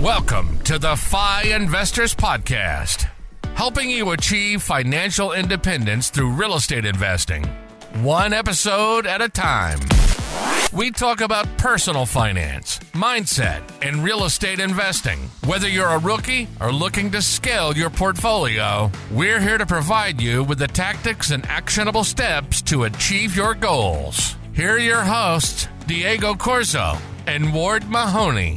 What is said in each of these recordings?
Welcome to the FI Investors Podcast, helping you achieve financial independence through real estate investing, one episode at a time. We talk about personal finance, mindset, and real estate investing. Whether you're a rookie or looking to scale your portfolio, we're here to provide you with the tactics and actionable steps to achieve your goals. Here are your hosts, Diego Corzo and Ward Mahoney.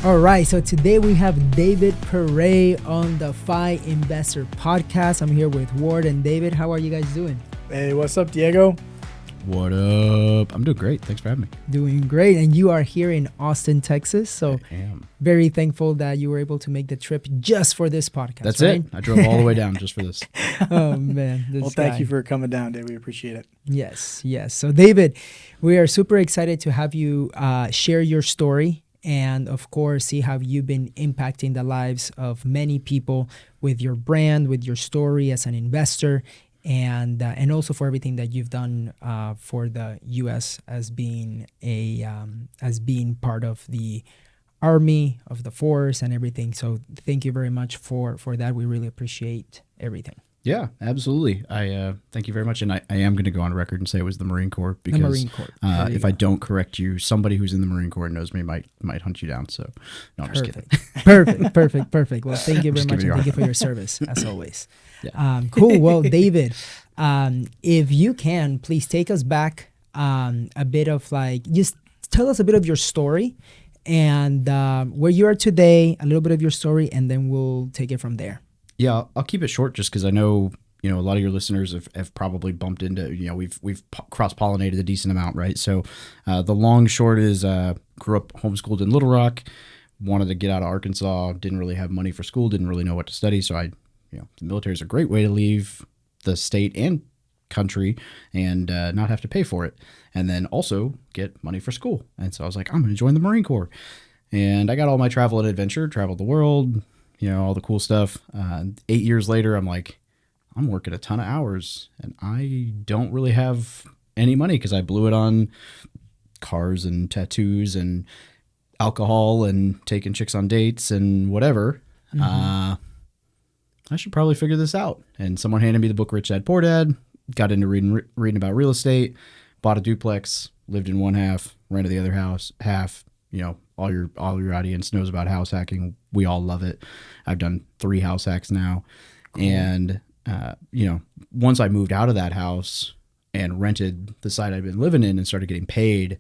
All right, so today we have David Pere on the FI Investor Podcast. I'm here with Ward and David. How are you guys doing? Hey, what's up, Diego? What up? I'm doing great. Thanks for having me. Doing great. And you are here in Austin, Texas. So I am. Very thankful that you were able to make the trip just for this podcast. That's right? it. I drove all the way down just for this. Oh, man. Well, thank you for coming down, Dave. We appreciate it. Yes. So, David, we are super excited to have you share your story and, of course, see how you've been impacting the lives of many people with your brand, with your story as an investor, and also for everything that you've done for the U.S. as being part of the Army, of the force, and everything. So thank you very much for that. We really appreciate everything. Yeah, absolutely. I thank you very much. And I am going to go on record and say it was the Marine Corps because the Marine Corps. If I don't correct you, somebody who's in the Marine Corps knows me might hunt you down. So no, I'm just kidding. Perfect. Well, thank you very much, and thank you for your service as always. Yeah. Cool. Well, David, if you can, please take us back a bit of just tell us a bit of your story and where you are today, a little bit of your story, and then we'll take it from there. Yeah, I'll keep it short just because I know, a lot of your listeners have probably bumped into, we've cross-pollinated a decent amount, right? So the long short is grew up homeschooled in Little Rock, wanted to get out of Arkansas, didn't really have money for school, didn't really know what to study. So the military is a great way to leave the state and country and not have to pay for it. And then also get money for school. And so I was like, I'm going to join the Marine Corps. And I got all my travel and adventure, traveled the world, all the cool stuff. 8 years later, I'm like, I'm working a ton of hours and I don't really have any money because I blew it on cars and tattoos and alcohol and taking chicks on dates and whatever. Mm-hmm. I should probably figure this out. And someone handed me the book Rich Dad Poor Dad, got into reading about real estate, bought a duplex, lived in one half, rented the other half. All your audience knows about house hacking. We all love it. I've done 3 house hacks now. Cool. And, once I moved out of that house and rented the site I'd been living in and started getting paid,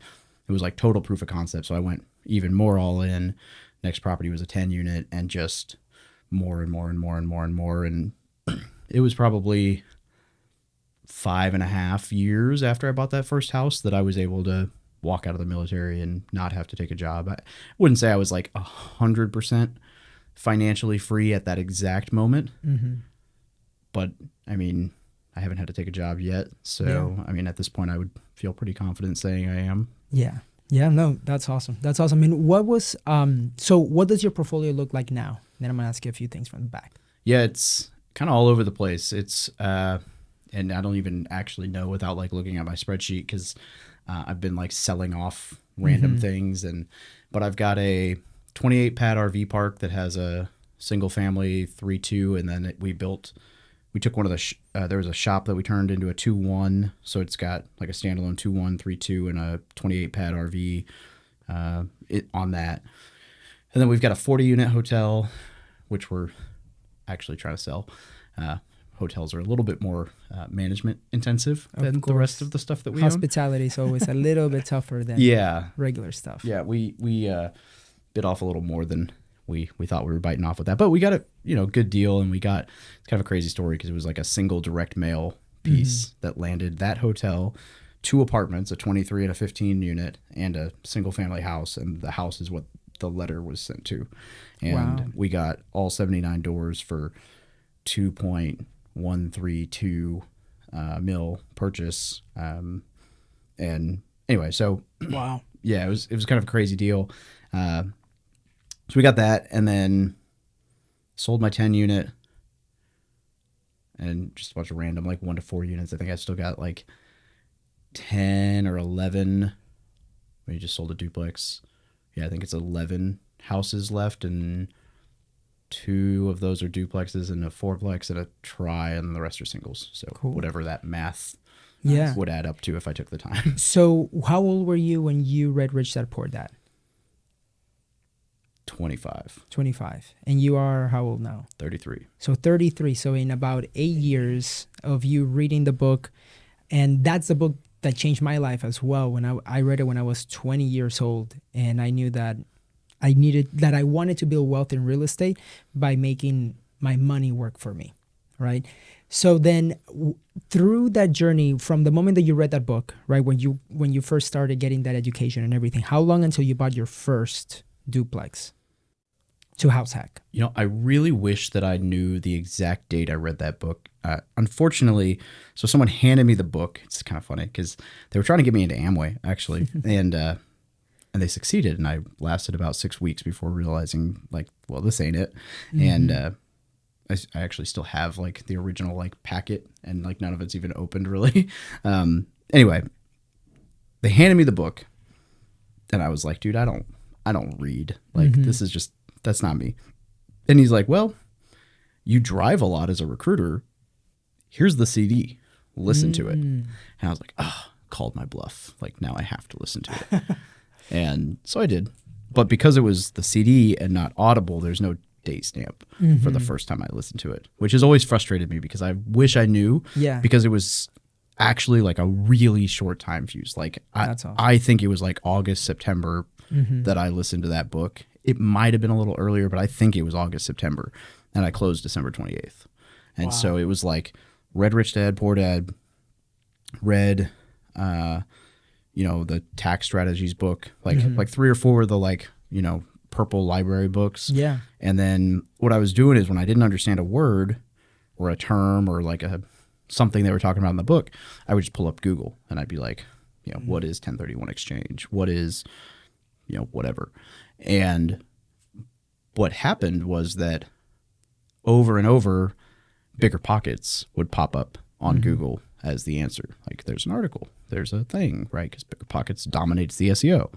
it was like total proof of concept. So I went even more all in. Next property was a 10 unit and just more and more and more and more and more. And it was probably 5.5 years after I bought that first house that I was able to walk out of the military and not have to take a job. I wouldn't say I was like 100% financially free at that exact moment. Mm-hmm. But I haven't had to take a job yet. So, yeah. At this point I would feel pretty confident saying I am. Yeah. Yeah. No, that's awesome. What was, so what does your portfolio look like now? Then I'm going to ask you a few things from the back. Yeah. It's kind of all over the place. It's, and I don't even actually know without looking at my spreadsheet because I've been selling off random things, but I've got a 28 pad RV park that has a single family 3-2, and then we took one of the there was a shop that we turned into a 2-1, so it's got a standalone 2-1, 3-2, and a 28 pad RV on that, and then we've got a 40 unit hotel, which we're actually trying to sell. Hotels are a little bit more management intensive than the rest of the stuff that we own. Hospitality is always a little bit tougher than regular stuff. Yeah, we bit off a little more than we thought we were biting off with that. But we got a good deal, and it's kind of a crazy story because it was a single direct mail piece that landed that hotel, 2 apartments, a 23 and a 15 unit, and a single family house. And the house is what the letter was sent to. And we got all 79 doors for $2.132 mil purchase. And anyway, so wow. Yeah, it was kind of a crazy deal. So we got that, and then sold my 10 unit and just a bunch of random 1 to 4 units. I think I still got 10 or 11. We just sold a duplex. Yeah, I think it's 11 houses left, and 2 of those are duplexes and a fourplex and a tri, and the rest are singles. So Cool. whatever that math Yeah. would add up to if I took the time. So how old were you when you read Rich Dad Poor Dad? 25, 25. And you are how old now? 33. So 33. So in about 8 years of you reading the book, and that's the book that changed my life as well. When I read it when I was 20 years old, and I knew that I wanted to build wealth in real estate by making my money work for me, right? So then through that journey, from the moment that you read that book, right, when you first started getting that education and everything, how long until you bought your first duplex to house hack? You know, I really wish that I knew the exact date I read that book. Unfortunately, so someone handed me the book. It's kind of funny because they were trying to get me into Amway, actually, and they succeeded. And I lasted about 6 weeks before realizing, like, well, this ain't it. Mm-hmm. And I actually still have like the original like packet, and like none of it's even opened really. Anyway, they handed me the book, and I was like, dude, I don't read. Like, this is just, that's not me. And he's like, well, you drive a lot as a recruiter. Here's the CD. Listen to it. And I was like, called my bluff. Like, now I have to listen to it. And so I did. But because it was the CD and not Audible, there's no date stamp for the first time I listened to it, which has always frustrated me because I wish I knew. Yeah. Because it was actually like a really short time fuse. Like, That's awesome. I think it was like August, September that I listened to that book. It might have been a little earlier, but I think it was August, September. And I closed December 28th. And so it was like, read Rich Dad, Poor Dad, read, the tax strategies book, like 3 or 4 of the like, purple library books. Yeah. And then what I was doing is when I didn't understand a word or a term or like something they were talking about in the book, I would just pull up Google and I'd be like, what is 1031 exchange? What is, whatever. And what happened was that over and over, Bigger Pockets would pop up on Google as the answer. Like, there's an article, there's a thing, right? Because Bigger Pockets dominates the SEO.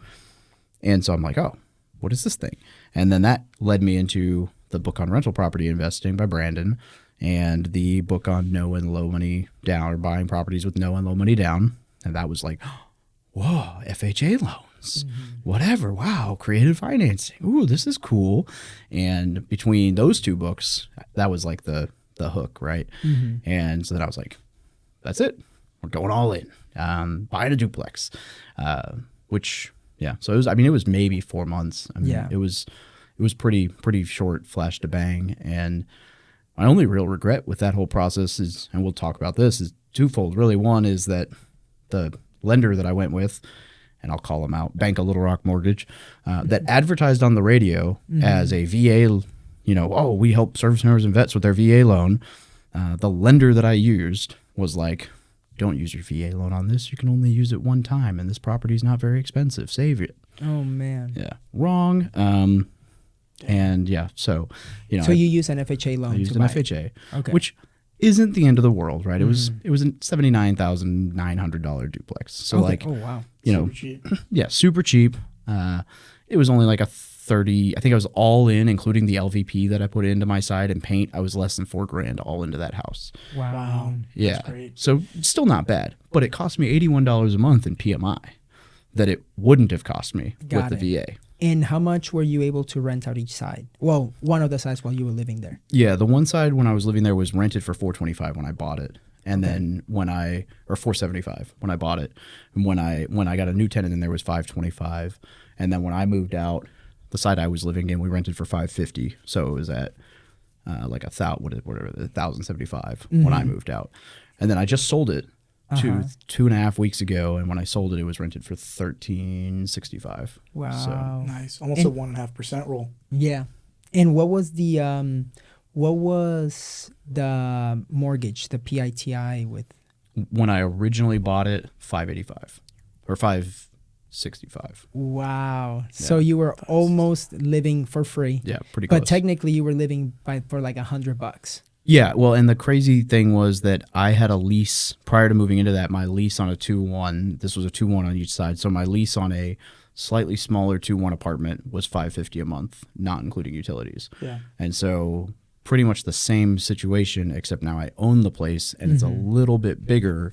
And so I'm like, oh, what is this thing? And then that led me into the book on rental property investing by Brandon and the book on no and low money down, or buying properties with no and low money down. And that was like, whoa, FHA loans, whatever. Wow, creative financing. Ooh, this is cool. And between those 2 books, that was like the hook, right? And so then I was like, that's it. We're going all in. Buying a duplex, which, yeah. So it was maybe 4 months. I mean, it was pretty short, flash to bang. And my only real regret with that whole process is, and we'll talk about this, is twofold. Really, one is that the lender that I went with, and I'll call them out, Bank of Little Rock Mortgage, that advertised on the radio as a VA, we help service members and vets with their VA loan. The lender that I used was like, don't use your VA loan on this. You can only use it one time, and this property is not very expensive. Save it. Oh, man. Yeah. Wrong. And yeah, so, So you use an FHA loan I used to an buy. FHA, Okay. which isn't the end of the world, right? It was a $79,900 duplex. So Okay. like, Oh, wow. Super cheap. yeah, super cheap. It was only like a 30, I think I was all in, including the LVP that I put into my side and paint. I was less than $4,000 all into that house. Wow. Yeah. That's great. So still not bad, but it cost me $81 a month in PMI that it wouldn't have cost me Got with the VA. And how much were you able to rent out each side? Well, one of the sides while you were living there. Yeah, the one side when I was living there was rented for $425 when I bought it. And then or $475 when I bought it. And when I got a new tenant in there was $525. And then when I moved out, the side I was living in, we rented for $550. So it was at like $1,075 when I moved out. And then I just sold it 2.5 weeks ago, and when I sold it, it was rented for $1,365. Wow. So, Nice. Almost a 1.5% roll. Yeah. And what was the mortgage, the PITI with? when I originally bought it, $585 or $565. Wow. So you were almost living for free. Yeah, pretty close. But technically you were living for like $100. Yeah, well, and the crazy thing was that I had a lease prior to moving into that. My lease on a 2-1, this was a 2-1 on each side. So my lease on a slightly smaller 2-1 apartment was $550 a month, not including utilities. Yeah. And so pretty much the same situation, except now I own the place and it's a little bit bigger,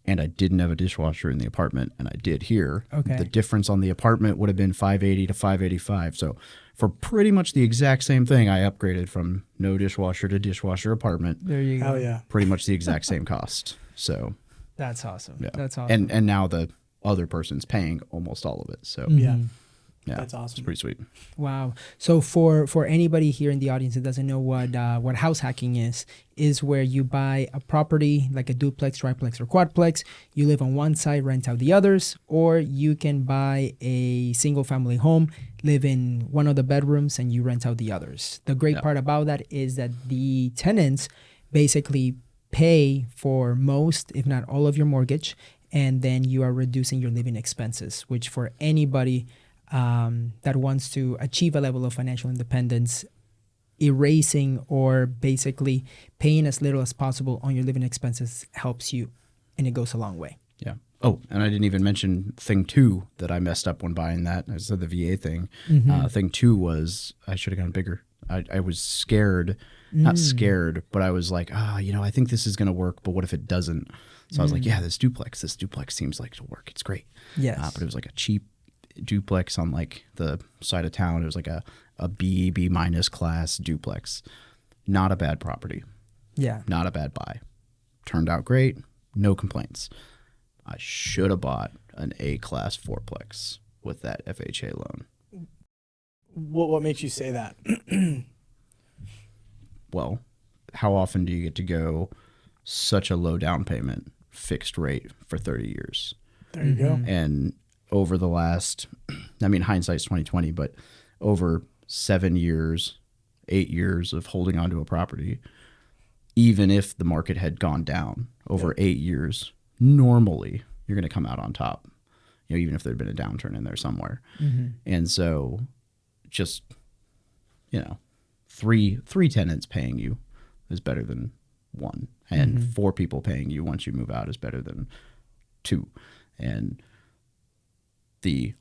and I didn't have a dishwasher in the apartment, and I did here. Okay. The difference on the apartment would have been $580 to $585. So for pretty much the exact same thing, I upgraded from no dishwasher to dishwasher apartment. There you go. Hell yeah. Pretty much the exact same cost. So That's awesome. yeah. That's awesome. And now the other person's paying almost all of it. So Yeah. yeah, That's awesome. It's pretty sweet. Wow. So for anybody here in the audience that doesn't know what house hacking is where you buy a property like a duplex, triplex, or quadplex. You live on one side, rent out the others, or you can buy a single family home, live in one of the bedrooms, and you rent out the others. The great part about that is that the tenants basically pay for most, if not all, of your mortgage, and then you are reducing your living expenses, which for anybody that wants to achieve a level of financial independence, erasing or basically paying as little as possible on your living expenses helps you, and it goes a long way. Yeah. Oh, and I didn't even mention thing 2 that I messed up when buying that. I said the VA thing. Thing 2 was I should have gone bigger. I was scared, not scared, but I was like, I think this is going to work, but what if it doesn't? So I was like, yeah, this duplex seems like it'll work. It's great. Yes. But it was like a cheap duplex on like the side of town. It was like a B minus class duplex. Not a bad property. Yeah. Not a bad buy. Turned out great. No complaints. I should have bought an A class fourplex with that FHA loan. What makes you say that? Well, how often do you get to go such a low down payment, fixed rate for 30 years? There you go. And over the last, hindsight's 2020, but over 7 years, 8 years of holding onto a property, even if the market had gone down over 8 years, normally you're going to come out on top, even if there'd been a downturn in there somewhere. And so just, three tenants paying you is better than one, and 4 people paying you once you move out is better than 2. And the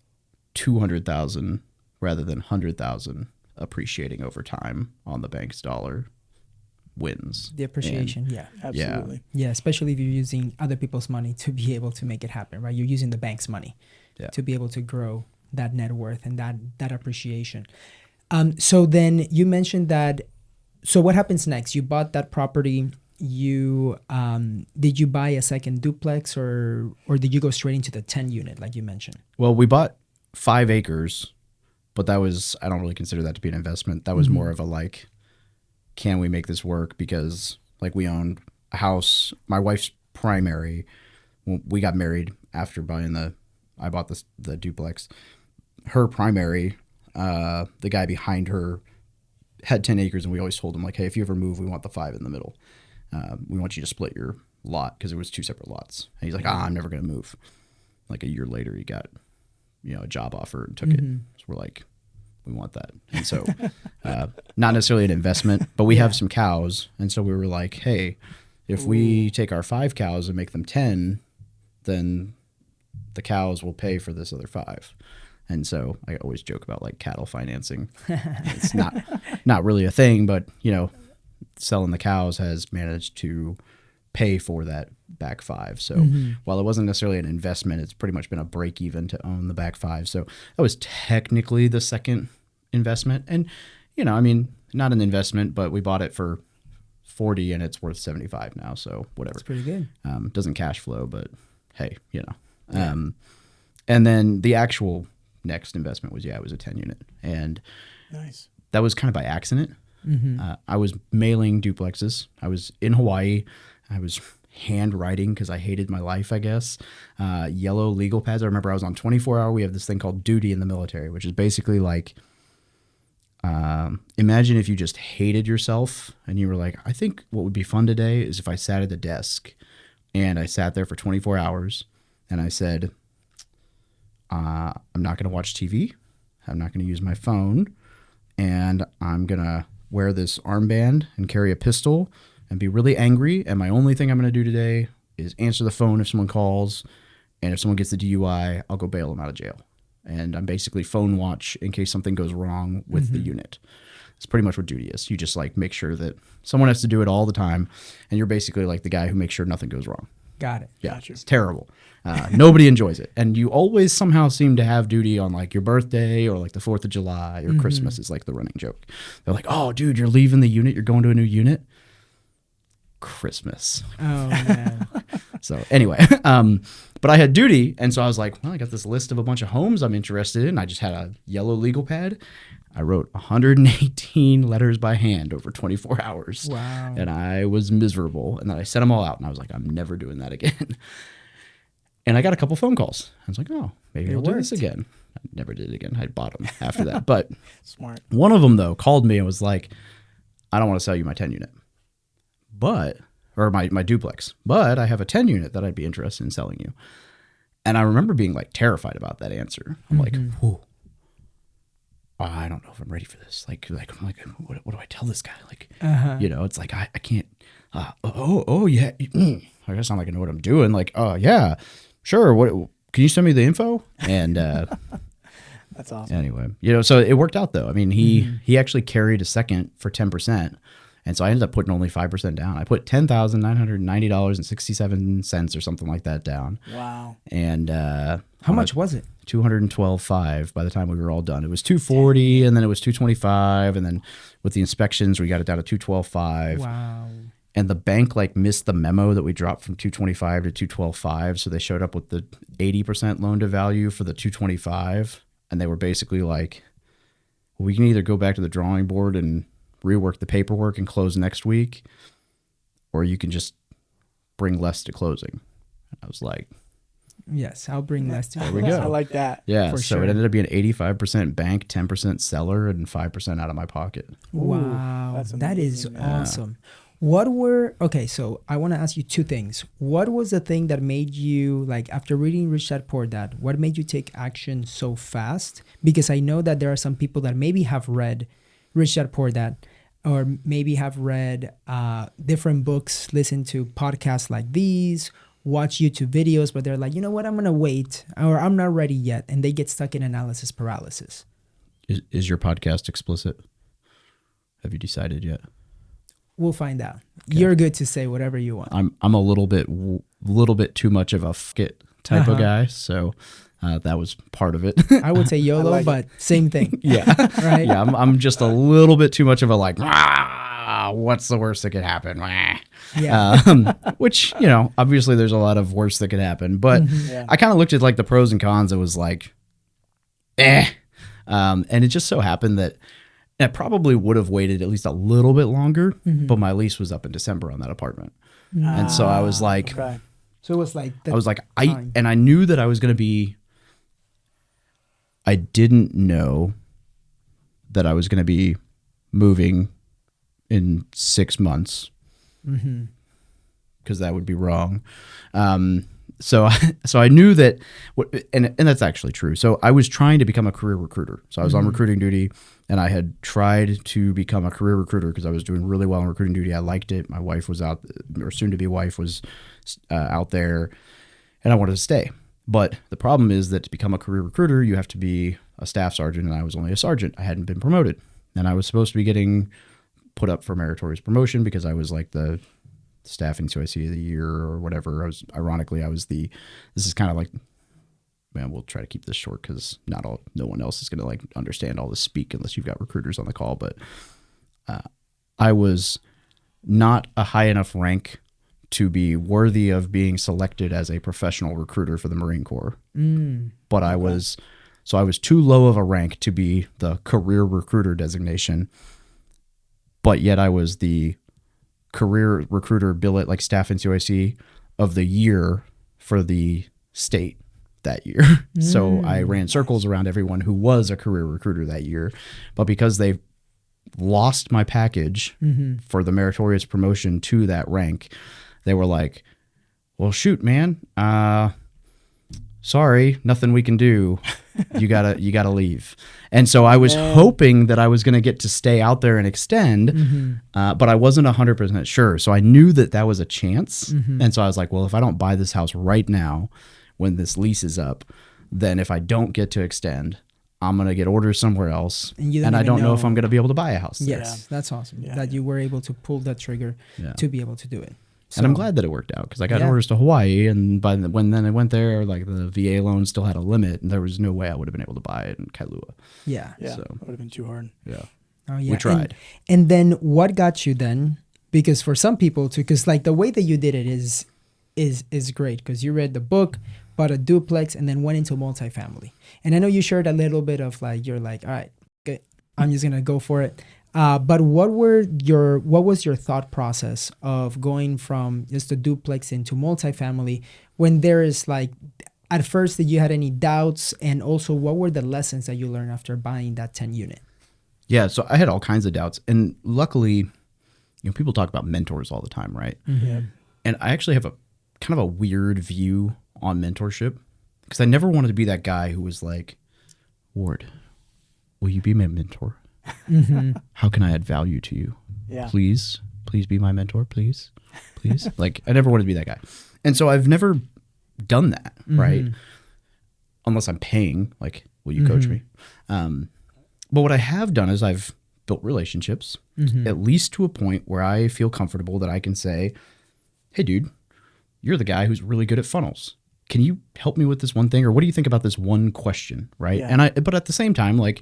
200,000 rather than 100,000 appreciating over time on the bank's dollar wins. The appreciation, And yeah. Absolutely. Yeah, especially if you're using other people's money to be able to make it happen, right? You're using the bank's money to be able to grow that net worth and that appreciation. So then you mentioned that, so what happens next? You bought that property. Did you buy a second duplex or did you go straight into the 10 unit like you mentioned? Well, we bought 5 acres, but that was, I don't really consider that to be an investment. That was more of a can we make this work? Because we owned a house, my wife's primary, we got married after I bought the duplex. Her primary, the guy behind her had 10 acres, and we always told him hey, if you ever move, we want the 5 in the middle. We want you to split your lot, because it was 2 separate lots. And he's like, I'm never going to move. A year later, he got, a job offer and took it. So we're like, we want that. And so, not necessarily an investment, but we have some cows. And so we were like, hey, if we take our 5 cows and make them 10, then the cows will pay for this other 5. And so I always joke about cattle financing. It's not really a thing, but selling the cows has managed to pay for that back 5. So while it wasn't necessarily an investment, it's pretty much been a break even to own the back 5. So that was technically the second investment. And, not an investment, but we bought it for 40 and it's worth 75 now. So whatever. That's pretty good. Doesn't cash flow, but hey, and then the actual next investment was, it was a 10 unit. And Nice. that was kind of by accident. I was mailing duplexes. I was in Hawaii. I was handwriting because I hated my life, I guess. Yellow legal pads. I remember I was on 24-hour. We have this thing called duty in the military, which is basically imagine if you just hated yourself and you were like, I think what would be fun today is if I sat at the desk and I sat there for 24 hours and I said, I'm not going to watch TV. I'm not going to use my phone. And I'm going to wear this armband and carry a pistol and be really angry. And my only thing I'm going to do today is answer the phone if someone calls. And if someone gets the DUI, I'll go bail them out of jail. and I'm basically phone watch in case something goes wrong with the unit. It's pretty much what duty is. You just like make sure that someone has to do it all the time, and you're basically like the guy who makes sure nothing goes wrong. Got it. Yeah, Gotcha. it's terrible. Nobody enjoys it, and you always somehow seem to have duty on like your birthday or like the 4th of July or Christmas is like the running joke. They're like, "Oh, dude, you're leaving the unit. You're going to a new unit." Christmas. Oh man. So anyway, but I had duty, and so I was like, well, I got this list of a bunch of homes I'm interested in. I just had a yellow legal pad. I wrote 118 letters by hand over 24 hours. Wow. And I was miserable. And then I sent them all out, and I was like, I'm never doing that again. And I got a couple phone calls. I was like, oh, maybe I'll do this worked. again. I never did it again. I bought them after that. But Smart. one of them, though, called me and was like, I don't want to sell you my 10 unit, or my duplex, but I have a 10 unit that I'd be interested in selling you. And I remember being like terrified about that answer. I'm like, whoa, I don't know if I'm ready for this. Like, I'm like, what do I tell this guy? Like, it's like, I can't, yeah. I guess sound like I know what I'm doing. Like, oh yeah, sure. What, can you send me the info? And, That's awesome. anyway, so it worked out though. I mean, he actually carried a second for 10%. And so I ended up putting only 5% down. I put $10,990.67 or something like that down. Wow. And How much was it? $212.5 by the time we were all done. It was $240, and then it was $225, and then with the inspections, we got it down to $212.5. Wow. And the bank like missed the memo that we dropped from $225 to $212.5, so they showed up with the 80% loan to value for the $225, and they were basically like, well, we can either go back to the drawing board and rework the paperwork and close next week, or you can just bring less to closing. I was like, Yes, I'll bring less to there we go. I like that. Yeah, For so sure. it ended up being 85% bank, 10% seller, and 5% out of my pocket. Wow, that's that is amazing, man. awesome. Okay, so I want to ask you two things. What was the thing that made you, like, after reading Rich Dad Poor Dad, what made you take action so fast? Because I know that there are some people that maybe have read Rich Dad Poor Dad, or maybe have read different books, listened to podcasts like these, watch YouTube videos, but they're like, you know what, I'm going to wait, or I'm not ready yet. And they get stuck in analysis paralysis. Is your podcast explicit? Have you decided yet? We'll find out. Okay. You're good to say whatever you want. I'm a little bit too much of a f it type of guy, so that was part of it. I would say YOLO, like but same thing. Yeah, Right? yeah. I'm just a little bit too much of a like, what's the worst that could happen? Yeah. Which, obviously there's a lot of worse that could happen, but Yeah. I kind of looked at like the pros and cons. It was like, and it just so happened that I probably would have waited at least a little bit longer, but my lease was up in December on that apartment. And so I was like, Okay. So it was like, I knew that I was going to be, I didn't know that I was going to be moving in 6 months, because that would be wrong. So I knew that, and that's actually true. So I was trying to become a career recruiter. So I was on recruiting duty, and I had tried to become a career recruiter because I was doing really well on recruiting duty. I liked it. My wife was out, or soon to be wife was out there, and I wanted to stay. But the problem is that to become a career recruiter, you have to be a staff sergeant, and I was only a sergeant. I hadn't been promoted, and I was supposed to be getting put up for meritorious promotion because I was like the staffing CIC of the year or whatever. This is kind of like, man, we'll try to keep this short because no one else is going to like understand all this speak unless you've got recruiters on the call. But I was not a high enough rank to be worthy of being selected as a professional recruiter for the Marine Corps. But I was too low of a rank to be the career recruiter designation. But yet I was the career recruiter billet, like staff and COIC of the year for the state that year. So I ran circles around everyone who was a career recruiter that year. But because they lost my package for the meritorious promotion to that rank, they were like, well, shoot, man, sorry, nothing we can do. You gotta leave. And so I was hoping that I was going to get to stay out there and extend, but I wasn't 100% sure. So I knew that was a chance. And so I was like, well, if I don't buy this house right now, when this lease is up, then if I don't get to extend, I'm going to get orders somewhere else. And I don't know if I'm going to be able to buy a house there. Yes, that's awesome. That you were able to pull that trigger to be able to do it. So, and I'm glad that it worked out because I got orders to Hawaii, and when I went there, like the VA loan still had a limit, and there was no way I would have been able to buy it in Kailua. Yeah. So it would have been too hard. Yeah. Oh yeah. We tried. And then what got you then? Because for some people too, because like the way that you did it is great because you read the book, bought a duplex, and then went into multifamily. And I know you shared a little bit of like you're like, all right, okay, I'm just gonna go for it. But what was your thought process of going from just a duplex into multifamily when there is like, at first, did you had any doubts? And also, what were the lessons that you learned after buying that 10 unit? Yeah, so I had all kinds of doubts. And luckily, people talk about mentors all the time, right? Mm-hmm. Yeah. And I actually have a kind of a weird view on mentorship because I never wanted to be that guy who was like, Ward, will you be my mentor? Mm-hmm. How can I add value to you? Yeah. Please be my mentor, please. Like I never wanted to be that guy. And so I've never done that, right? Unless I'm paying, like, will you coach me? But what I have done is I've built relationships, at least to a point where I feel comfortable that I can say, hey dude, you're the guy who's really good at funnels. Can you help me with this one thing? Or what do you think about this one question? Right. Yeah. But at the same time, like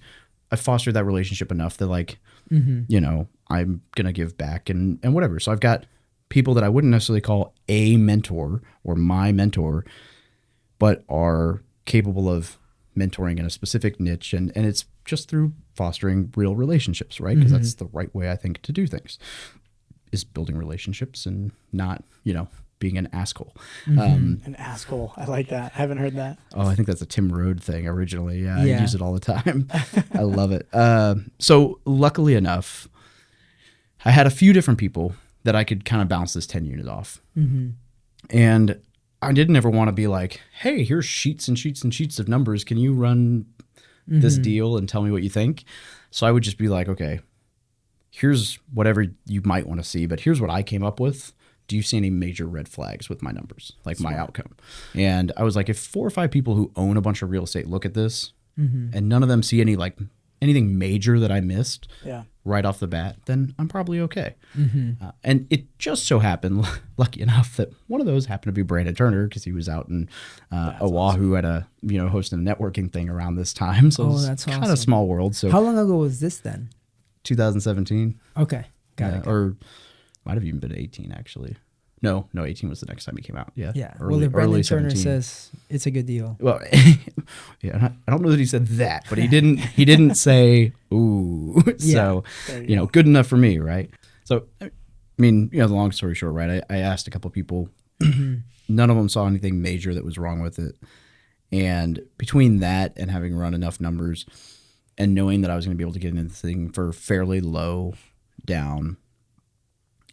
I fostered that relationship enough that like, I'm going to give back and whatever. So I've got people that I wouldn't necessarily call a mentor or my mentor, but are capable of mentoring in a specific niche. And it's just through fostering real relationships, right? Because that's the right way, I think, to do things is building relationships and not, being an asshole. An asshole. I like that. I haven't heard that. Oh, I think that's a Tim Rode thing originally. Yeah, I use it all the time. I love it. So luckily enough, I had a few different people that I could kind of bounce this 10 unit off. And I didn't ever want to be like, hey, here's sheets and sheets and sheets of numbers. Can you run this deal and tell me what you think? So I would just be like, okay, here's whatever you might want to see, but here's what I came up with. Do you see any major red flags with my numbers, like my outcome? And I was like, if 4 or 5 people who own a bunch of real estate look at this and none of them see anything major that I missed right off the bat, then I'm probably okay. And it just so happened, lucky enough, that one of those happened to be Brandon Turner because he was out in Oahu at a, hosting a networking thing around this time. So it's kind of small world. So how long ago was this then? 2017. Okay. Got it. Or might have even been 18 actually. No, 18 was the next time he came out. Yeah. Yeah. Early, if Brandon early Turner 17. says it's a good deal. Well, yeah, I don't know that he said that, but he didn't say ooh. So, good enough for me, right? So, I mean, the long story short, right? I asked a couple of people. None of them saw anything major that was wrong with it. And between that and having run enough numbers and knowing that I was going to be able to get into the thing for fairly low down,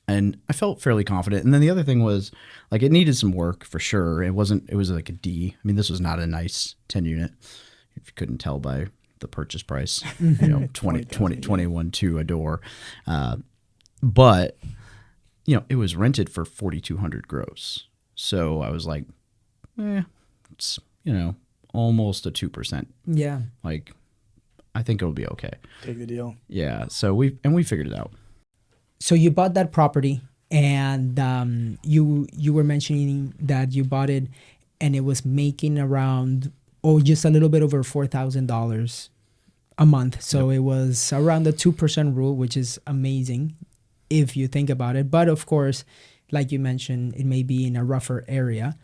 and I felt fairly confident. And then the other thing was, like, it needed some work for sure. It was like a D. I mean, this was not a nice 10 unit, if you couldn't tell by the purchase price, 21.2 a door. But, it was rented for 4,200 gross. So I was like, it's, almost a 2%. Yeah. Like, I think it'll be okay. Take the deal. Yeah. So we figured it out. So you bought that property, and you were mentioning that you bought it, and it was making around just a little bit over $4,000 a month. So it was around the 2% rule, which is amazing if you think about it. But of course, like you mentioned, it may be in a rougher area,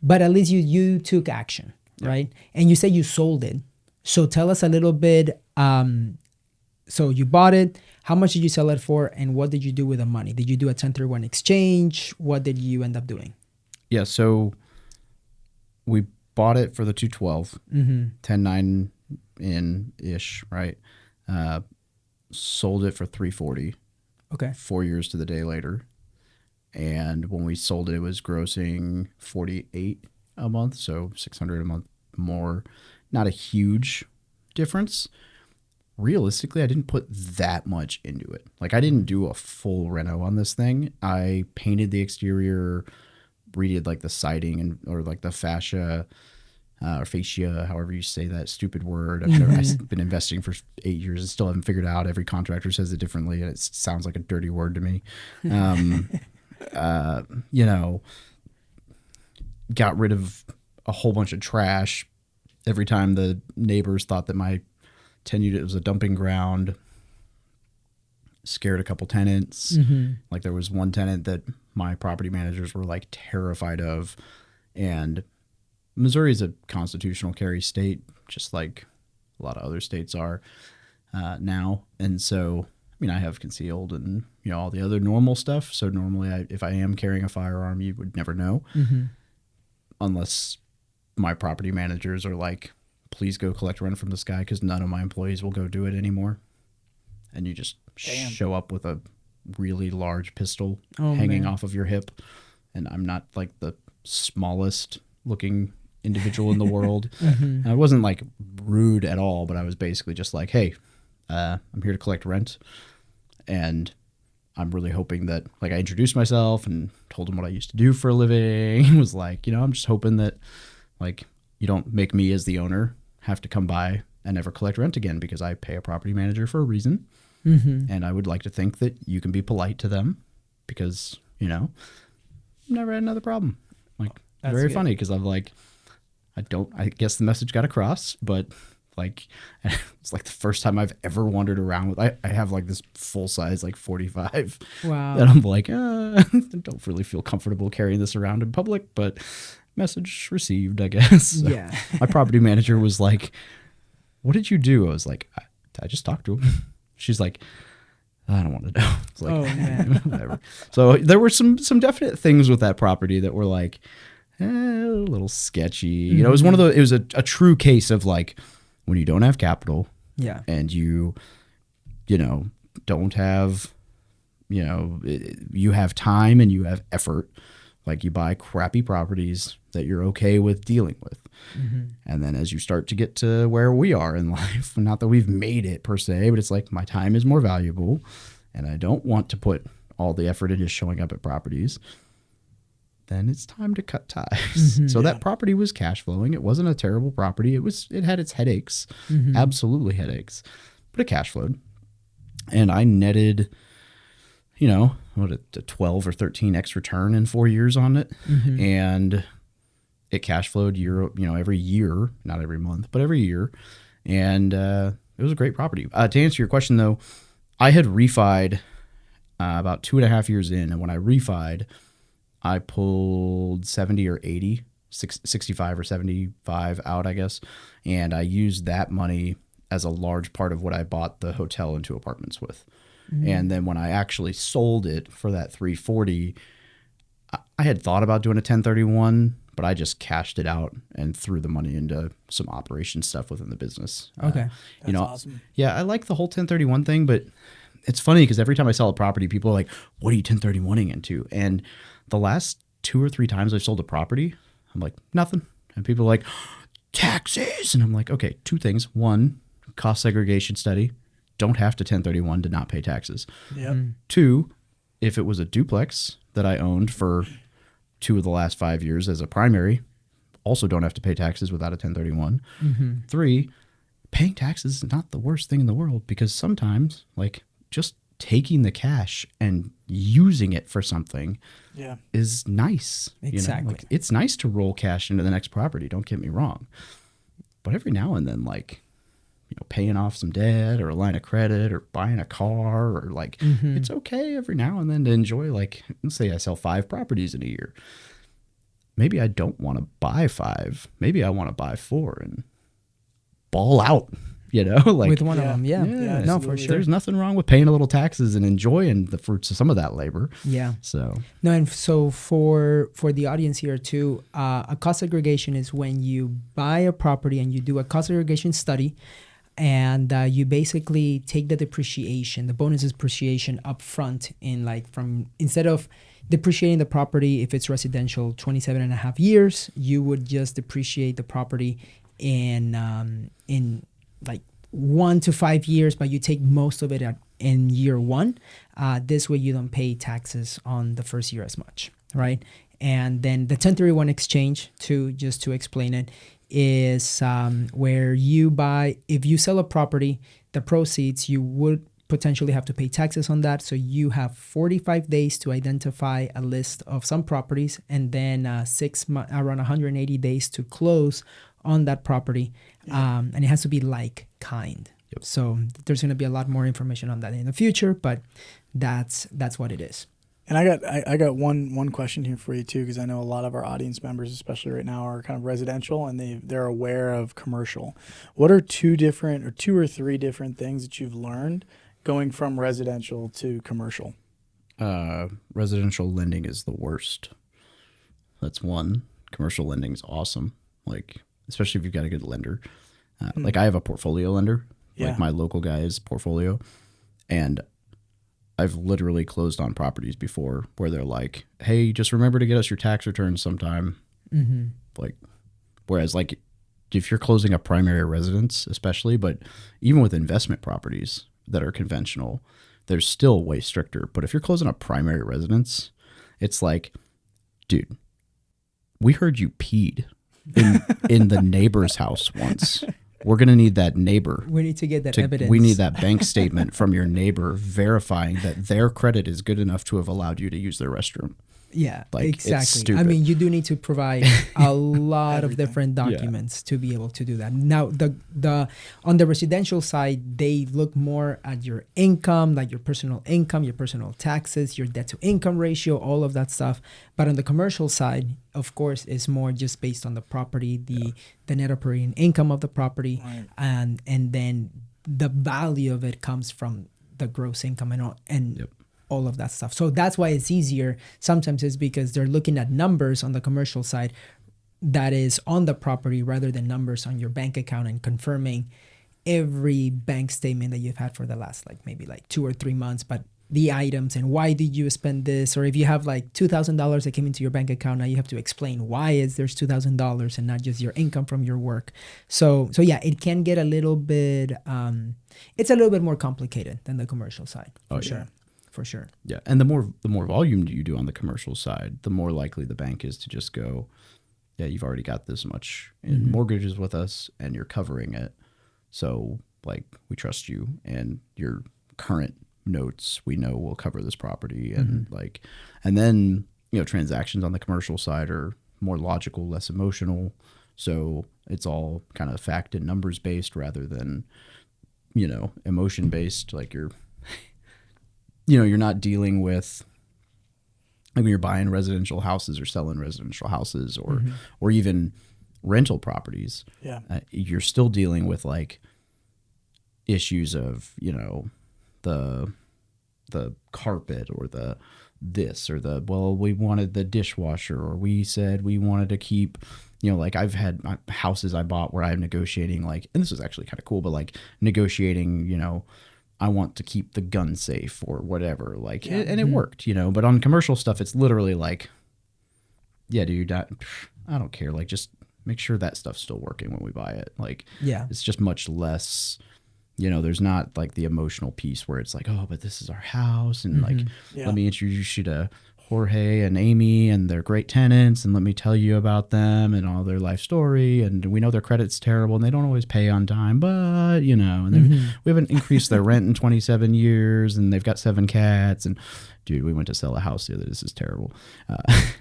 but at least you took action, right? And you said you sold it. So tell us a little bit. So you bought it. How much did you sell it for, and what did you do with the money? Did you do a 1031 exchange? What did you end up doing? Yeah, so we bought it for the 212, 10.9 in-ish, right? Sold it for 340. Okay. 4 years to the day later. And when we sold it, it was grossing 48 a month, so 600 a month more. Not a huge difference. Realistically, I didn't put that much into it. Like, I didn't do a full reno on this thing. I painted the exterior, redid like the siding or like the fascia, or fascia, however you say that stupid word. I've been investing for 8 years and still haven't figured out. Every contractor says it differently, and it sounds like a dirty word to me. You know, got rid of a whole bunch of trash every time the neighbors thought that my 10 unit was a dumping ground. Scared a couple tenants. Like there was one tenant that my property managers were like terrified of. And Missouri is a constitutional carry state, just like a lot of other states are now. And so, I mean, I have concealed and, you know, all the other normal stuff. So normally if I am carrying a firearm, you would never know. Unless my property managers are like, please go collect rent from this guy because none of my employees will go do it anymore. And you just show up with a really large pistol hanging off of your hip. And I'm not like the smallest looking individual in the world. And I wasn't like rude at all, but I was basically just like, hey, I'm here to collect rent. And I'm really hoping that, like, I introduced myself and told him what I used to do for a living. It was like, you know, I'm just hoping that, like, you don't make me as the owner have to come by and never collect rent again because I pay a property manager for a reason. And I would like to think that you can be polite to them because, you know, I've never had another problem. Like, That's very good. funny because I'm like, I guess the message got across, but like, it's like the first time I've ever wandered around with, I have like this full size, like 45. Wow. And I'm like, I don't really feel comfortable carrying this around in public, but message received, I guess. So Yeah. my property manager was like, what did you do? I was like, I just talked to him. She's like, I don't want to know. It's like, Oh, man. whatever. So there were some definite things with that property that were like, a little sketchy. You know, it was one of the, it was a true case of like, when you don't have capital Yeah. and you know, don't have, you know, you have time and you have effort, like you buy crappy properties that you're okay with dealing with. And then as you start to get to where we are in life, not that we've made it per se, but it's like my time is more valuable and I don't want to put all the effort into showing up at properties, then it's time to cut ties. So that property was cash flowing. It wasn't a terrible property. It had its headaches, absolutely headaches, but it cash flowed. And I netted, you know, a 12 or 13x return in 4 years on it. And it cash flowed every year, not every month, but every year. And it was a great property. To answer your question though, I had refied about 2.5 years in. And when I refied, I pulled 70 or 80, 65 or 75 out, I guess. And I used that money as a large part of what I bought the hotel and 2 apartments with. And then when I actually sold it for that 340, I had thought about doing a 1031, but I just cashed it out and threw the money into some operation stuff within the business. Okay. That's awesome. Yeah, I like the whole 1031 thing, but it's funny because every time I sell a property, people are like, what are you 1031ing into? And the last 2 or 3 times I've sold a property, I'm like, nothing. And people are like, taxes. And I'm like, okay, 2 things. 1, cost segregation study. Don't have to 1031 to not pay taxes. Yep. 2, if it was a duplex that I owned for 2 of the last 5 years as a primary, also don't have to pay taxes without a 1031. 3, paying taxes is not the worst thing in the world because sometimes, like, just taking the cash and using it for something Yeah. is nice. Exactly. Like, it's nice to roll cash into the next property. Don't get me wrong. But every now and then, like, you know, paying off some debt or a line of credit or buying a car or like, it's okay every now and then to enjoy, like, let's say I sell 5 properties in a year. Maybe I don't want to buy 5. Maybe I want to buy 4 and ball out, you know, like With one of Yeah. them. Yeah. Yeah, No, for absolutely. sure. there's nothing wrong with paying a little taxes and enjoying the fruits of some of that labor. Yeah. So No, and so for the audience here too, a cost segregation is when you buy a property and you do a cost segregation study, and you basically take the depreciation, the bonus depreciation up front in like from instead of depreciating the property if it's residential 27 and a half years, you would just depreciate the property in like 1 to 5 years, but you take most of it in year 1. This way you don't pay taxes on the first year as much, right? And then the 1031 exchange, just to explain it, is where you buy, if you sell a property, the proceeds, you would potentially have to pay taxes on that. So you have 45 days to identify a list of some properties, and then around 180 days to close on that property. And it has to be like kind. Yep. So there's going to be a lot more information on that in the future, but that's what it is. And I got one question here for you too, because I know a lot of our audience members, especially right now, are kind of residential and they're aware of commercial. What are two or three different things that you've learned going from residential to commercial? Residential lending is the worst. That's one. Commercial lending is awesome. Like, especially if you've got a good lender. Like I have a portfolio lender, like my local guy's portfolio, and I've literally closed on properties before where they're like, hey, just remember to get us your tax returns sometime. Mm-hmm. Like, whereas like if you're closing a primary residence, especially, but even with investment properties that are conventional, they're still way stricter. But if you're closing a primary residence, it's like, dude, we heard you peed in the neighbor's house once. We're going to need that neighbor. We need to get that evidence. We need that bank statement from your neighbor verifying that their credit is good enough to have allowed you to use their restroom. Yeah, like, exactly. It's stupid. I mean, you do need to provide a lot of different documents to be able to do that. Now, the on the residential side, they look more at your income, like your personal income, your personal taxes, your debt to income ratio, all of that stuff. But on the commercial side, of course, is more just based on the property, the net operating income of the property, right. and then the value of it comes from the gross income and all of that stuff. So that's why it's easier. Sometimes it's because they're looking at numbers on the commercial side that is on the property rather than numbers on your bank account and confirming every bank statement that you've had for the last maybe 2 or 3 months, but the items and why did you spend this, or if you have $2,000 that came into your bank account, now you have to explain why there's $2,000 and not just your income from your work. So yeah, it can get a little bit it's a little bit more complicated than the commercial side for sure. For sure. Yeah. And the more volume you do on the commercial side, the more likely the bank is to just go, yeah, you've already got this much in mortgages with us and you're covering it. So we trust you, and your current notes we know will cover this property. And and then, transactions on the commercial side are more logical, less emotional. So it's all kind of fact and numbers based rather than, emotion based. Like you're not dealing with, when you're buying residential houses or selling residential houses or even rental properties. Yeah. You're still dealing with issues of, the carpet or this or we wanted the dishwasher, or we said we wanted to keep, I've had houses I bought where I'm negotiating and this was actually kind of cool, but negotiating, I want to keep the gun safe or whatever, and it worked, but on commercial stuff, it's literally yeah, dude, I don't care. Just make sure that stuff's still working when we buy it. It's just much less, there's not the emotional piece where it's oh, but this is our house. And let me introduce you to Jorge and Amy, and they're great tenants, and let me tell you about them and all their life story, and we know their credit's terrible and they don't always pay on time, but and we haven't increased their rent in 27 years and they've got 7 cats, and dude, we went to sell a house the other day. This is terrible. I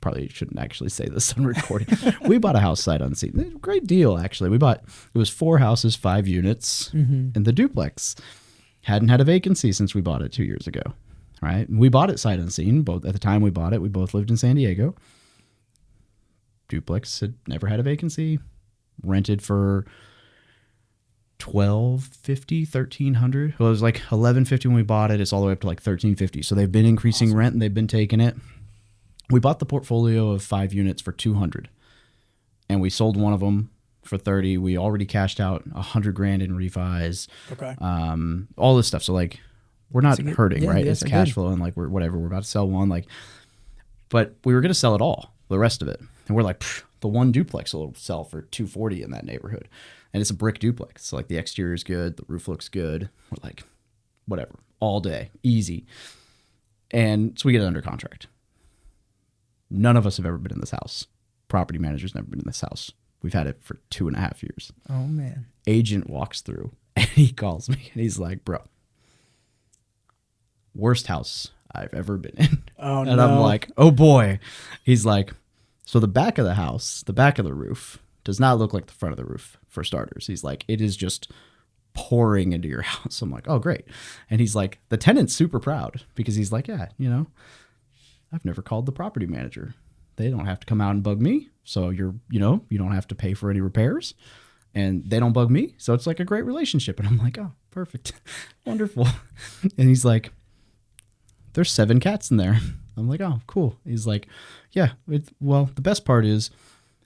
probably shouldn't actually say this on recording. We bought a house sight unseen. Great deal, actually. It was 4 houses, 5 units, and the duplex hadn't had a vacancy since we bought it 2 years ago. Right. We bought it sight unseen. Both at the time we bought it, we both lived in San Diego. Duplex had never had a vacancy. Rented for $1,250, $1,300. Well, it was $1,150 when we bought it. It's all the way up to $1,350. So they've been increasing rent and they've been taking it. We bought the portfolio of 5 units for $200, and we sold one of them for $30. We already cashed out $100,000 in refis. Okay. All this stuff. So we're not hurting, right? It's cash good. flow, and we're about to sell one, but we were going to sell it all, the rest of it. And we're the one duplex will sell for $240 in that neighborhood. And it's a brick duplex. So the exterior is good. The roof looks good. We're whatever, all day, easy. And so we get it under contract. None of us have ever been in this house. Property manager's never been in this house. We've had it for 2.5 years. Oh man. Agent walks through and he calls me and he's like, bro, worst house I've ever been in. Oh, and no. I'm like, oh boy. He's like, so the back of the house, the back of the roof does not look like the front of the roof, for starters. He's like, it is just pouring into your house. I'm like, oh, great. And he's like, the tenant's super proud because he's like, yeah, you know, I've never called the property manager. They don't have to come out and bug me. So you don't have to pay for any repairs and they don't bug me. So it's like a great relationship. And I'm like, oh, perfect. Wonderful. And he's like, there's 7 cats in there. I'm like, oh, cool. He's like, yeah, well, the best part is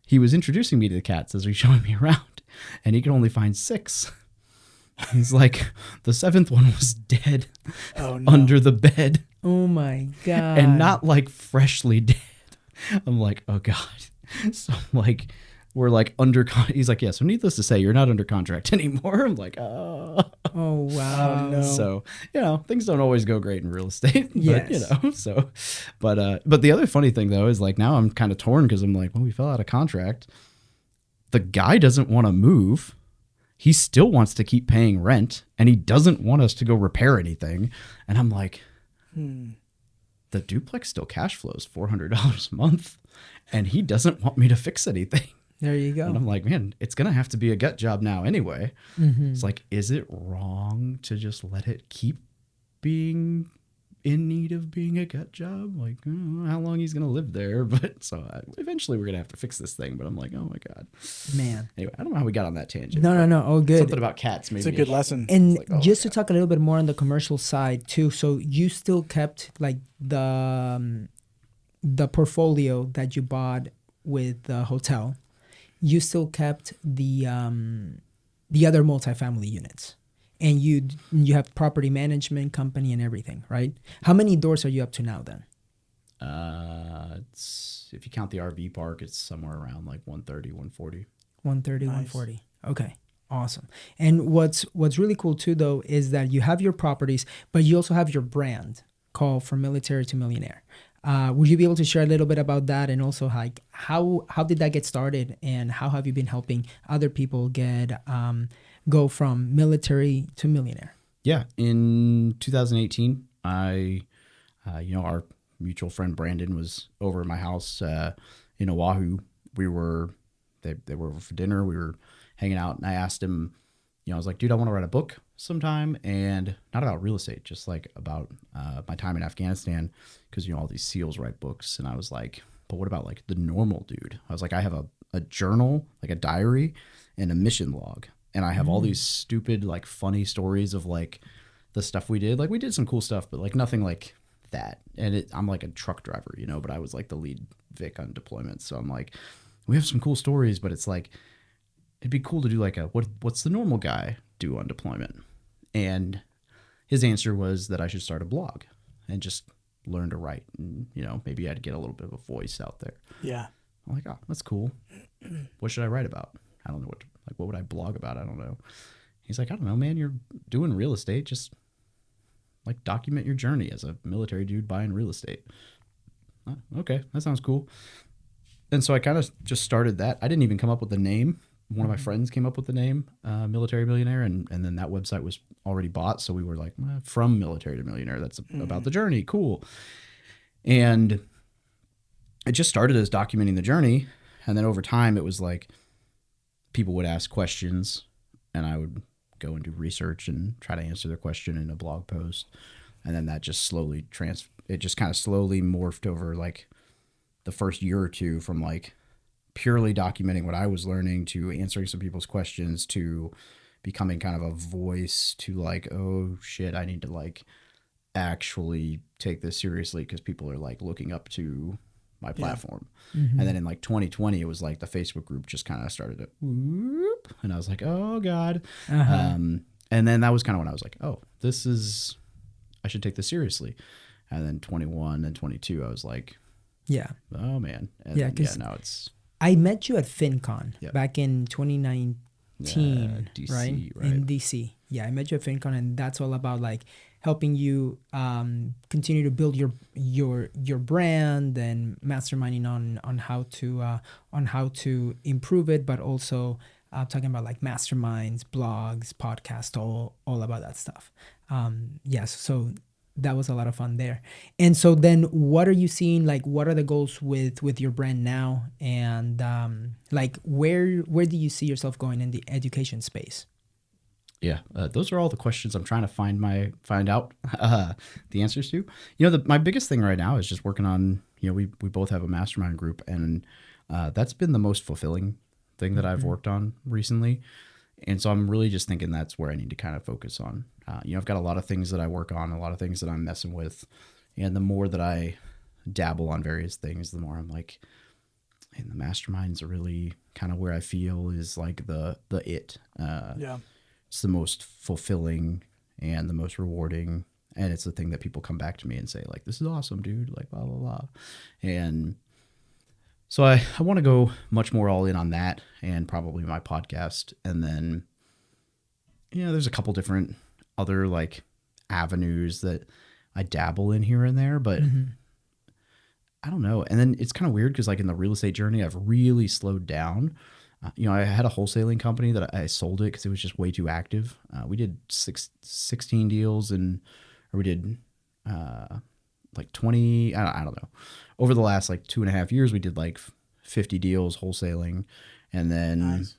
he was introducing me to the cats as he's showing me around and he could only find 6. He's like, the 7th one was dead under the bed. Oh my God. And not like freshly dead. I'm like, oh God. So I'm like, we're like under he's like, yeah, so needless to say, you're not under contract anymore. I'm like, oh. Oh wow. Oh, no. So, you know, things don't always go great in real estate. Yes. But, you know, so, but the other funny thing though is like now I'm kind of torn because I'm like, well, we fell out of contract. The guy doesn't want to move. He still wants to keep paying rent and he doesn't want us to go repair anything. And I'm like, the duplex still cash flows $400 a month and he doesn't want me to fix anything. There you go. And I'm like, man, it's going to have to be a gut job now anyway. Mm-hmm. It's like, is it wrong to just let it keep being in need of being a gut job? Like, I don't know how long he's going to live there. But so eventually we're going to have to fix this thing. But I'm like, oh my God. Man. Anyway, I don't know how we got on that tangent. No. Oh, good. Something about cats maybe. It's a good lesson. And It's like, oh just my to talk a little bit more on the commercial side too. So you still kept like the portfolio that you bought with the hotel. You still kept the other multifamily units, and you have property management company and everything, right? How many doors are you up to now then? It's, if you count the RV park, it's somewhere around like 130, 140. 130, Nice. 140. Okay. Awesome. And what's really cool too though is that you have your properties, but you also have your brand called From Military to Millionaire. Would you be able to share a little bit about that, and also like how did that get started, and how have you been helping other people get go from military to millionaire? Yeah, in 2018, our mutual friend Brandon was over at my house in Oahu. They were over for dinner. We were hanging out, and I asked him, I was like, dude, I want to write a book sometime, and not about real estate, just like about my time in Afghanistan, because all these SEALs write books. And I was like, but what about like the normal dude? I was like, I have a journal, like a diary, and a mission log, and I have all these stupid like funny stories of like the stuff we did. Like we did some cool stuff, but like nothing like that. And I'm like a truck driver, but I was like the lead Vic on deployments. So I'm like, we have some cool stories, but it's like, it'd be cool to do like what's the normal guy do on deployment? And his answer was that I should start a blog and just learn to write. And, maybe I'd get a little bit of a voice out there. Yeah. I'm like, oh, that's cool. What should I write about? I don't know what would I blog about? I don't know. He's like, I don't know, man, you're doing real estate. Just like document your journey as a military dude buying real estate. Okay, that sounds cool. And so I kind of just started that. I didn't even come up with the name. One of my friends came up with the name Military Millionaire, and then that website was already bought. So we were like, From Military to Millionaire. That's about the journey. Cool. And it just started as documenting the journey. And then over time, it was like people would ask questions, and I would go and do research and try to answer their question in a blog post. And then that just slowly it just kind of slowly morphed over like the first year or two from like purely documenting what I was learning to answering some people's questions to becoming kind of a voice to like, oh shit, I need to like actually take this seriously because people are like looking up to my platform. And then in like 2020, it was like the Facebook group just kind of started to whoop, and I was like, oh God. And then that was kind of when I was like, oh, I should take this seriously. And then 21 and 22, I was like, yeah, oh man. And yeah, then, now it's I met you at FinCon Yep. back in 2019, DC, right? right? In DC. Yeah, I met you at FinCon, and that's all about like helping you continue to build your brand and masterminding on how to improve it, but also talking about like masterminds, blogs, podcasts, all about that stuff. Yes, so that was a lot of fun there. And so then what are you seeing, like what are the goals with your brand now, and like where do you see yourself going in the education space? Yeah, those are all the questions I'm trying to find out the answers to. My biggest thing right now is just working on, we both have a mastermind group, and that's been the most fulfilling thing that I've worked on recently. And so I'm really just thinking that's where I need to kind of focus on. I've got a lot of things that I work on, a lot of things that I'm messing with. And the more that I dabble on various things, the more I'm like, and the masterminds are really kind of where I feel is like the it. Yeah. It's the most fulfilling and the most rewarding. And it's the thing that people come back to me and say, like, this is awesome, dude, like, blah, blah, blah. And so I want to go much more all in on that, and probably my podcast. And then, there's a couple different other like avenues that I dabble in here and there, but I don't know. And then it's kind of weird because like in the real estate journey, I've really slowed down. I had a wholesaling company that I sold it because it was just way too active. We did 16 deals, or we did like 20, I don't know. Over the last like 2.5 years, we did like 50 deals wholesaling. And then Nice.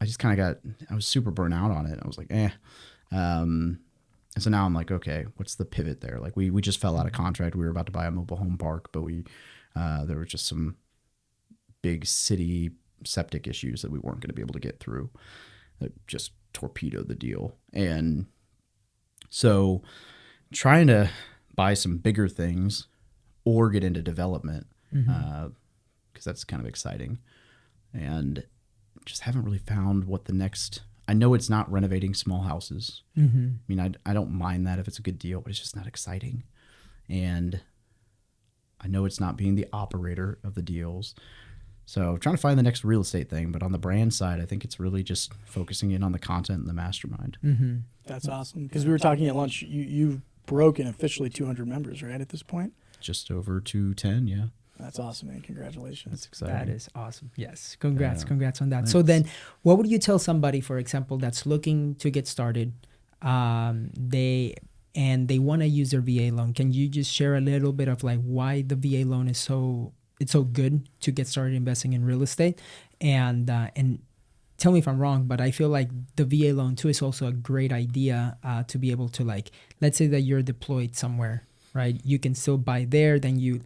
I just kind of I was super burnt out on it. I was like, and so now I'm like, okay, what's the pivot there? Like we just fell out of contract. We were about to buy a mobile home park, but there were just some big city septic issues that we weren't going to be able to get through that just torpedoed the deal. And so trying to buy some bigger things or get into development, because that's kind of exciting, and just haven't really found what the next. I know it's not renovating small houses. I mean, I don't mind that if it's a good deal, but it's just not exciting. And I know it's not being the operator of the deals. So trying to find the next real estate thing, but on the brand side, I think it's really just focusing in on the content and the mastermind. That's awesome. Because we were talking at lunch, you've broken officially 200 members, right, at this point? Just over 210, yeah. That's awesome, man. Congratulations. That's exciting. That is awesome. Yes. Congrats on that. Thanks. So then what would you tell somebody, for example, that's looking to get started, they want to use their VA loan? Can you just share a little bit of like why the VA loan is so good to get started investing in real estate? And tell me if I'm wrong, but I feel like the VA loan too is also a great idea to be able to, like, let's say that you're deployed somewhere, right? You can still buy there. Then you,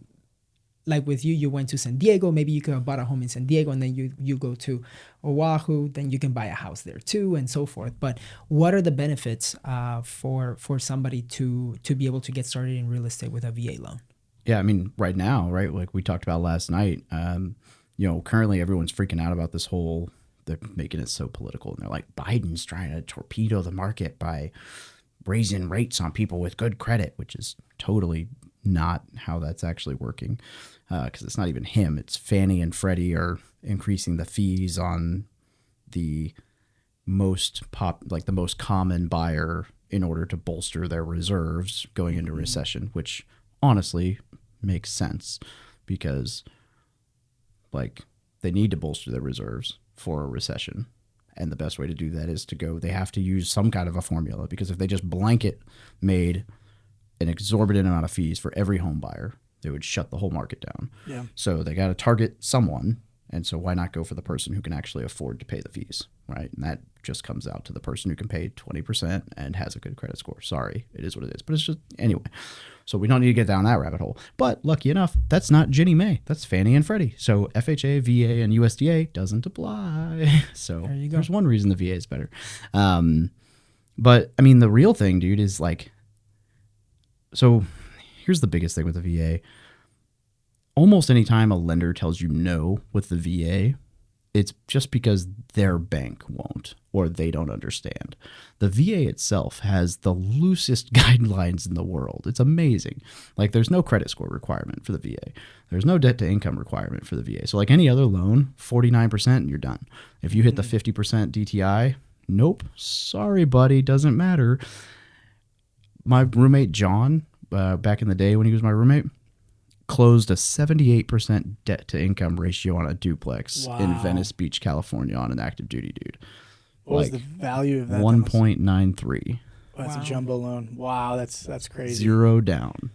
like with you went to San Diego. Maybe you could have bought a home in San Diego, and then you go to Oahu. Then you can buy a house there too, and so forth. But what are the benefits for somebody to be able to get started in real estate with a VA loan? Yeah, I mean, right now, right, like we talked about last night, currently everyone's freaking out about this whole, they're making it so political. And they're like, Biden's trying to torpedo the market by raising rates on people with good credit, which is totally not how that's actually working, because it's not even him. It's Fannie and Freddie are increasing the fees on the most common buyer in order to bolster their reserves going into recession, which honestly makes sense, because like they need to bolster their reserves for a recession. And the best way to do that is they have to use some kind of a formula, because if they just blanket made an exorbitant amount of fees for every home buyer, they would shut the whole market down. Yeah. So they got to target someone. And so why not go for the person who can actually afford to pay the fees, right? And that just comes out to the person who can pay 20% and has a good credit score. Sorry, it is what it is. But it's just, anyway. So we don't need to get down that rabbit hole. But lucky enough, that's not Ginnie Mae. That's Fannie and Freddie. So FHA, VA, and USDA doesn't apply. So There you go. there's one reason the VA is better. But, I mean, the real thing, dude, is like, so here's the biggest thing with the VA. Almost any time a lender tells you no with the VA, it's just because their bank won't, or they don't understand. The VA itself has the loosest guidelines in the world. It's amazing. Like, there's no credit score requirement for the VA. There's no debt to income requirement for the VA. So like any other loan, 49% and you're done. If you hit the 50% DTI, nope, sorry buddy, doesn't matter. my roommate John, back in the day when he was my roommate, closed a 78% debt to income ratio on a duplex in Venice Beach, California, on an active duty dude. What was the value of that? 1.93. That's a jumbo loan. Wow, that's crazy. 0 down.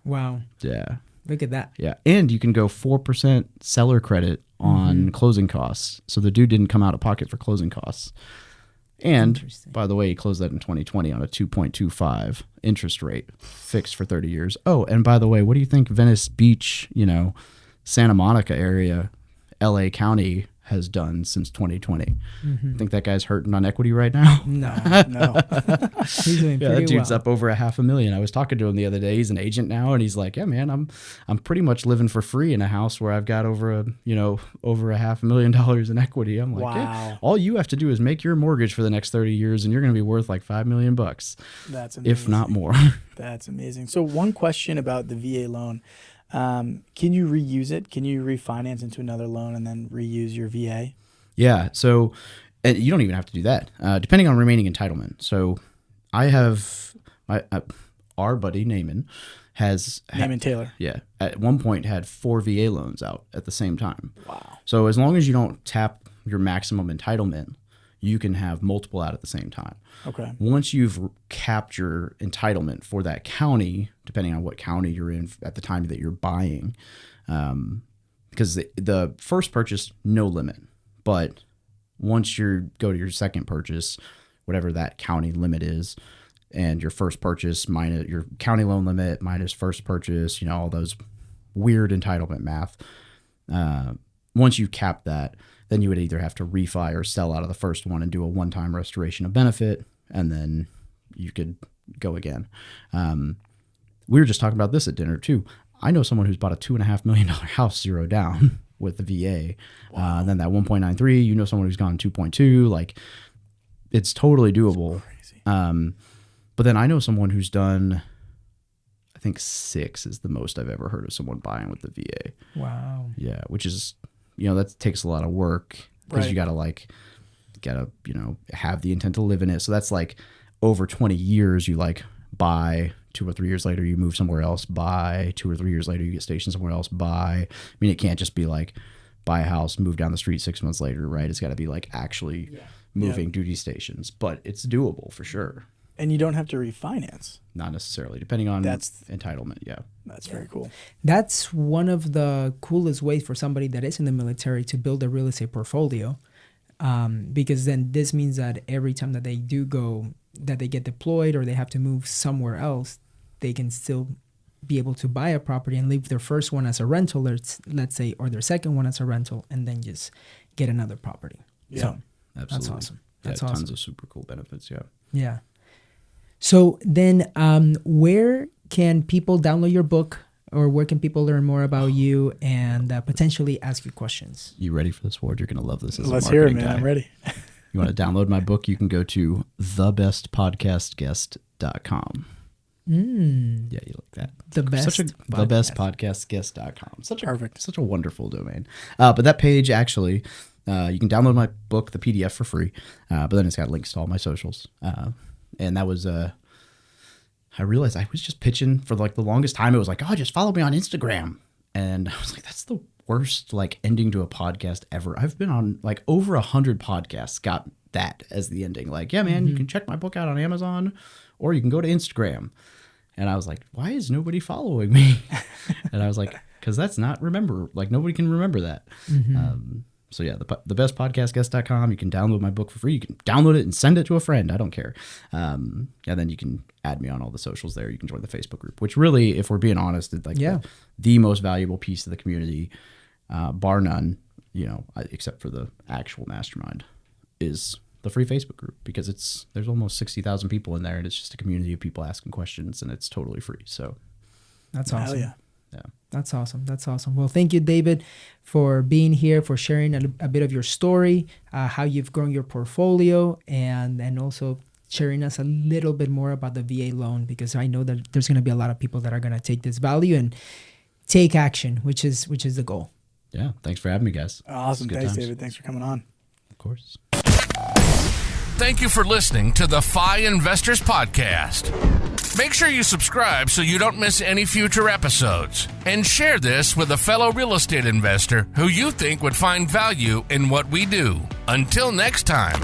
Wow. Yeah. Look at that. Yeah. And you can go 4% seller credit on closing costs. So the dude didn't come out of pocket for closing costs. And by the way, he closed that in 2020 on a 2.25 interest rate, fixed for 30 years. Oh, and by the way, what do you think Venice Beach, Santa Monica area, LA County has done since 2020? Think that guy's hurting on equity right now? No. He's doing Yeah, pretty that dude's well. up over $500,000. I was talking to him the other day. He's an agent now, and he's like, "Yeah, man, I'm pretty much living for free in a house where I've got over $500,000 in equity." I'm like, Wow. "Yeah, all you have to do is make your mortgage for the next 30 years, and you're going to be worth like $5 million bucks, That's amazing. if not more." That's amazing. So one question about the VA loan. Can you reuse it? Can you refinance into another loan and then reuse your VA? Yeah. So and you don't even have to do that, depending on remaining entitlement. So I have our buddy Naaman has Naaman Taylor. Yeah, at one point had 4 VA loans out at the same time. Wow. So as long as you don't tap your maximum entitlement, you can have multiple out at the same time. Okay. Once you've capped your entitlement for that county, depending on what county you're in at the time that you're buying, because the first purchase, no limit. But once you go to your second purchase, whatever that county limit is, and your first purchase minus your county loan limit minus first purchase, all those weird entitlement math. Once you cap that, then you would either have to refi or sell out of the first one and do a one-time restoration of benefit, and then you could go again. We were just talking about this at dinner too. I know someone who's bought a $2.5 million house 0 down with the VA. Wow. Then that 1.93, someone who's gone 2.2. Like, it's totally doable. Crazy. But then I know someone who's done, I think 6 is the most I've ever heard of someone buying with the VA. Wow. Yeah, which is, that takes a lot of work because Right. you gotta have the intent to live in it. So that's like over 20 years, you buy, 2 or 3 years later, you move somewhere else, buy, 2 or 3 years later, you get stationed somewhere else, buy. I mean, it can't just be like buy a house, move down the street 6 months later, right? It's got to be like actually moving duty stations, but it's doable for sure. And you don't have to refinance. Not necessarily, depending on That's entitlement. Yeah. That's very cool. That's one of the coolest ways for somebody that is in the military to build a real estate portfolio, because then this means that every time that they get deployed or they have to move somewhere else, they can still be able to buy a property and leave their first one as a rental, let's say, or their second one as a rental, and then just get another property. Yeah. So Absolutely. that's awesome. That's Tons awesome. of super cool benefits. Yeah. Yeah. So then, where can people download your book, or where can people learn more about you and potentially ask you questions? You ready for this, Ward? You're going to love this as Let's a hear it, marketing man. guy. I'm ready. You want to download my book? You can go to thebestpodcastguest.com. Yeah, you like that. Thebestpodcastguest.com. Perfect. Such a wonderful domain. But that page actually, you can download my book, the PDF, for free. But then it's got links to all my socials. And that was, I realized I was just pitching for the longest time. It was like, oh, just follow me on Instagram. And I was like, that's the worst ending to a podcast ever. I've been on over 100 podcasts, got that as the ending. Yeah, man, you can check my book out on Amazon, or you can go to Instagram. And I was like, why is nobody following me? And I was like, because that's not nobody can remember that. So yeah, thebestpodcastguest.com. You can download my book for free. You can download it and send it to a friend. I don't care. And then you can add me on all the socials there. You can join the Facebook group, which really, if we're being honest, is the most valuable piece of the community, bar none, except for the actual mastermind, is the free Facebook group, because there's almost 60,000 people in there, and it's just a community of people asking questions, and it's totally free. So That's awesome. Hell yeah. yeah. That's awesome. That's awesome. Well, thank you, David, for being here, for sharing a bit of your story, how you've grown your portfolio, and also sharing us a little bit more about the VA loan, because I know that there's going to be a lot of people that are going to take this value and take action, which is the goal. Yeah. Thanks for having me, guys. Awesome. Good Thanks, times. David. Thanks for coming on. Of course. Thank you for listening to the FI Investors Podcast. Make sure you subscribe so you don't miss any future episodes. And share this with a fellow real estate investor who you think would find value in what we do. Until next time.